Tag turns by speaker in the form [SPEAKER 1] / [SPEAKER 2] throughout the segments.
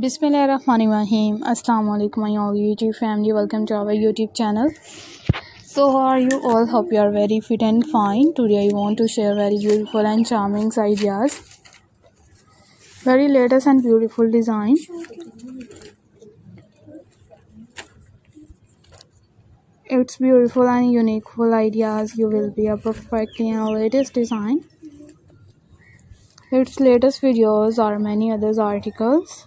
[SPEAKER 1] Bismillahirrahmanirrahim. Assalamu alaikum my all YouTube family. Welcome to our YouTube channel. So how are you all? Hope you are very fit and fine. Today I want to share very beautiful and charming ideas. Very latest and beautiful design. It's beautiful and unique ideas. You will be a perfectly and latest design. Its latest videos or many others articles.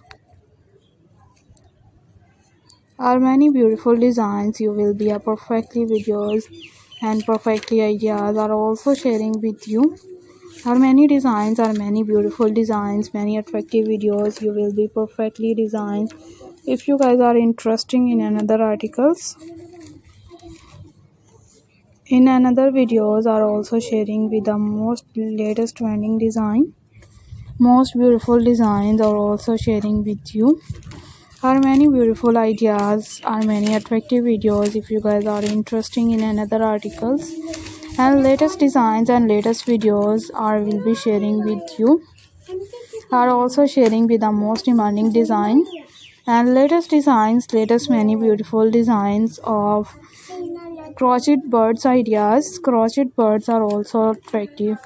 [SPEAKER 1] Are many beautiful designs. You will be a perfectly videos and perfectly ideas are also sharing with you. Are many designs, are many beautiful designs, many attractive videos. You will be perfectly designed. If you guys are interested in another articles, in another videos are also sharing with the most latest trending design. Most beautiful designs are also sharing with you. Are many beautiful ideas, are many attractive videos. If you guys are interested in another articles and latest designs and latest videos are will be sharing with you. Are also sharing with the most demanding design and latest designs, latest many beautiful designs of crochet birds ideas. Crochet birds are also attractive,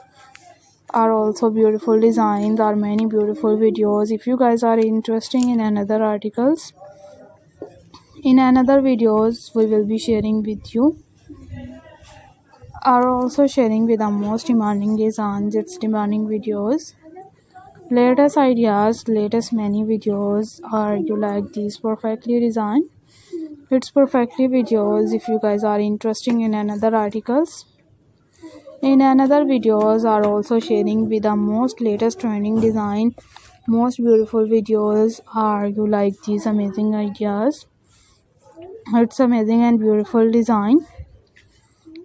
[SPEAKER 1] are also beautiful designs, are many beautiful videos. If you guys are interested in another articles, in another videos we will be sharing with you. Are also sharing with the most demanding designs, its demanding videos, latest ideas, latest many videos. Are you like these perfectly designed? It's perfectly videos. If you guys are interested in another articles, in another videos are also sharing with the most latest trending design, most beautiful videos. Are you like these amazing ideas? It's amazing and beautiful design.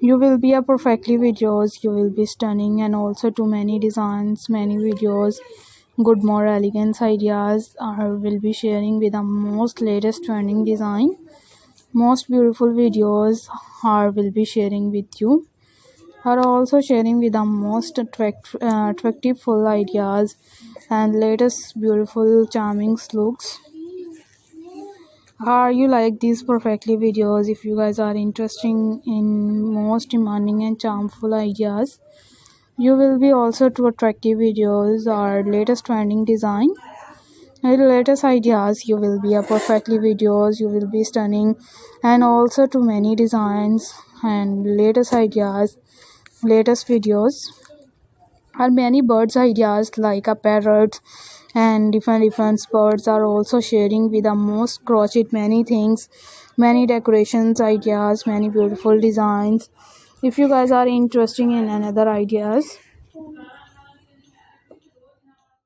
[SPEAKER 1] You will be a perfectly videos. You will be stunning and also too many designs, many videos. Good more elegance ideas are will be sharing with the most latest trending design. Most beautiful videos are will be sharing with you. Are also sharing with the most attractive full ideas and latest beautiful charming looks. Are you like these perfectly videos? If you guys are interested in most demanding and charmful ideas, you will be also to attractive videos or latest trending design and latest ideas. You will be a perfectly videos. You will be stunning and also to many designs and latest ideas, latest videos. Are many birds ideas like a parrot and different birds are also sharing with the most crochet many things, many decorations ideas, many beautiful designs. If you guys are interested in another ideas,